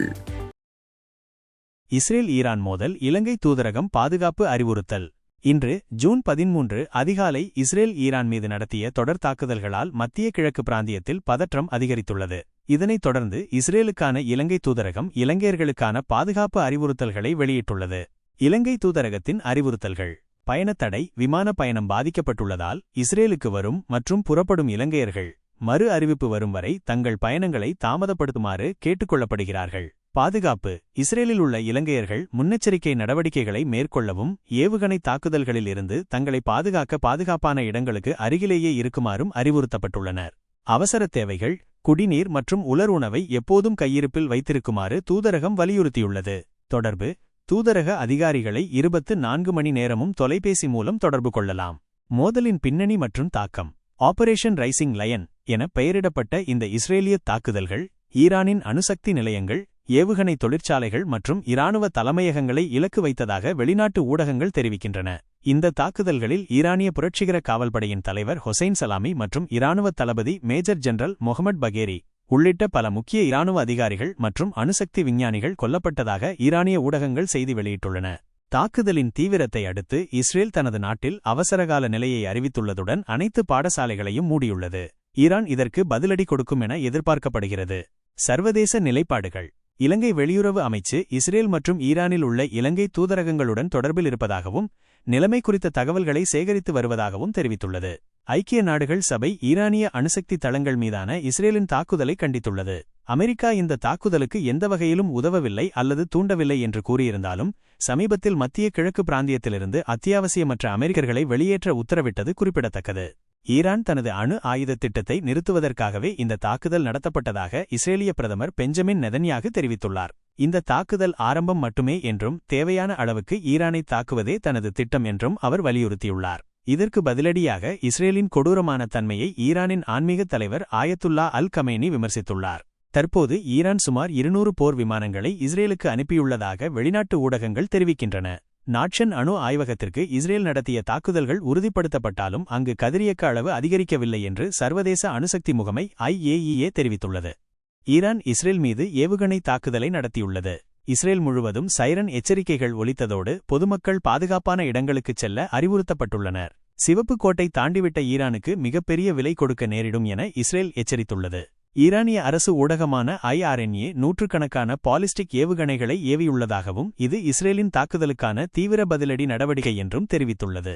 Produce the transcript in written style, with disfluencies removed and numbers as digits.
செய்திகள். Israel Iran மோதல், இலங்கை தூதரகம் பாதுகாப்பு அறிவுறுத்தல். இன்று ஜூன் 13 அதிகாலை இஸ்ரேல் ஈரான் மீது நடத்திய தொடர் தாக்குதல்களால் மத்திய கிழக்கு பிராந்தியத்தில் பதற்றம் அதிகரித்துள்ளது. இதனைத் தொடர்ந்து இஸ்ரேலுக்கான இலங்கை தூதரகம் இலங்கையர்களுக்கான பாதுகாப்பு அறிவுறுத்தல்களை வெளியிட்டுள்ளது. இலங்கை தூதரகத்தின் அறிவுறுத்தல்கள்: பயணத்தடை, விமான பயணம் பாதிக்கப்பட்டுள்ளதால் இஸ்ரேலுக்கு வரும் மற்றும் புறப்படும் இலங்கையர்கள் மறு அறிவிப்பு வரும் வரை தங்கள் பயணங்களை தாமதப்படுத்துமாறு கேட்டுக்கொள்ளப்படுகிறார்கள். பாதுகாப்பு: இஸ்ரேலில் உள்ள இலங்கையர்கள் முன்னெச்சரிக்கை நடவடிக்கைகளை மேற்கொள்ளவும் ஏவுகணை தாக்குதல்களில் இருந்து தங்களை பாதுகாக்க பாதுகாப்பான இடங்களுக்கு அருகிலேயே இருக்குமாறும் அறிவுறுத்தப்பட்டுள்ளனர். அவசர தேவைகள்: குடிநீர் மற்றும் உலர் உணவை எப்போதும் கையிருப்பில் வைத்திருக்குமாறு தூதரகம் வலியுறுத்தியுள்ளது. தொடர்பு: தூதரக அதிகாரிகளை 24 மணி நேரமும் தொலைபேசி மூலம் தொடர்பு கொள்ளலாம். மோதலின் பின்னணி மற்றும் தாக்கம்: ஆபரேஷன் ரைசிங் லயன் என பெயரிடப்பட்ட இந்த இஸ்ரேலிய தாக்குதல்கள் ஈரானின் அணுசக்தி நிலையங்கள், ஏவுகணை தொழிற்சாலைகள் மற்றும் இராணுவ தலைமையகங்களை இலக்கு வைத்ததாக வெளிநாட்டு ஊடகங்கள் தெரிவிக்கின்றன. இந்த தாக்குதல்களில் ஈரானிய புரட்சிகர காவல்படையின் தலைவர் ஹொசைன் சலாமி மற்றும் இராணுவ தளபதி மேஜர் ஜெனரல் மொஹமட் பகேரி உள்ளிட்ட பல முக்கிய இராணுவ அதிகாரிகள் மற்றும் அணுசக்தி விஞ்ஞானிகள் கொல்லப்பட்டதாக ஈரானிய ஊடகங்கள் செய்தி வெளியிட்டுள்ளன. தாக்குதலின் தீவிரத்தை அடுத்து இஸ்ரேல் தனது நாட்டில் அவசரகால நிலையை அறிவித்துள்ளதுடன் அனைத்து பாடசாலைகளையும் மூடியுள்ளது. ஈரான் இதற்கு பதிலடி கொடுக்கும் என எதிர்பார்க்கப்படுகிறது. சர்வதேச நிலைப்பாடுகள்: இலங்கை வெளியுறவு அமைச்சு இஸ்ரேல் மற்றும் ஈரானில் உள்ள இலங்கை தூதரகங்களுடன் தொடர்பில் இருப்பதாகவும் நிலைமை குறித்த தகவல்களை சேகரித்து வருவதாகவும் தெரிவித்துள்ளது. ஐக்கிய நாடுகள் சபை ஈரானிய அணுசக்தி தளங்கள் மீதான இஸ்ரேலின் தாக்குதலை கண்டித்துள்ளது. அமெரிக்கா இந்த தாக்குதலுக்கு எந்த வகையிலும் உதவவில்லை அல்லது தூண்டவில்லை என்று கூறியிருந்தாலும் சமீபத்தில் மத்திய கிழக்கு பிராந்தியத்திலிருந்து அத்தியாவசியமற்ற அமெரிக்கர்களை வெளியேற்ற உத்தரவிட்டது குறிப்பிடத்தக்கது. ஈரான் தனது அணு ஆயுத திட்டத்தை நிறுத்துவதற்காகவே இந்த தாக்குதல் நடத்தப்பட்டதாக இஸ்ரேலிய பிரதமர் பெஞ்சமின் நெதன்யாகு தெரிவித்துள்ளார். இந்த தாக்குதல் ஆரம்பம் மட்டுமே என்றும் தேவையான அளவுக்கு ஈரானை தாக்குவதே தனது திட்டம் என்றும் அவர் வலியுறுத்தியுள்ளார். இதற்கு பதிலடியாக இஸ்ரேலின் கொடூரமான தன்மையை ஈரானின் ஆன்மீக தலைவர் ஆயத்துல்லா அல் கமேனி விமர்சித்துள்ளார். தற்போது ஈரான் சுமார் 200 போர் விமானங்களை இஸ்ரேலுக்கு அனுப்பியுள்ளதாக வெளிநாட்டு ஊடகங்கள் தெரிவிக்கின்றன. நாட்ஷன் அணு ஆய்வகத்திற்கு இஸ்ரேல் நடத்திய தாக்குதல்கள் உறுதிப்படுத்தப்பட்டாலும் அங்கு கதிரியக்க அளவு அதிகரிக்கவில்லை என்று சர்வதேச அணுசக்தி முகமை IAEA தெரிவித்துள்ளது. ஈரான் இஸ்ரேல் மீது ஏவுகணை தாக்குதலை நடத்தியுள்ளது. இஸ்ரேல் முழுவதும் சைரன் எச்சரிக்கைகள் ஒலித்ததோடு பொதுமக்கள் பாதுகாப்பான இடங்களுக்குச் செல்ல அறிவுறுத்தப்பட்டுள்ளனர். சிவப்பு கோட்டை தாண்டிவிட்ட ஈரானுக்கு மிகப்பெரிய விலை கொடுக்க நேரிடும் என இஸ்ரேல் எச்சரித்துள்ளது. ஈரானிய அரசு ஊடகமான IRNA நூற்றுக்கணக்கான பாலிஸ்டிக் ஏவுகணைகளை ஏவியுள்ளதாகவும் இது இஸ்ரேலின் தாக்குதலுக்கான தீவிர பதிலடி நடவடிக்கை என்றும் தெரிவித்துள்ளது.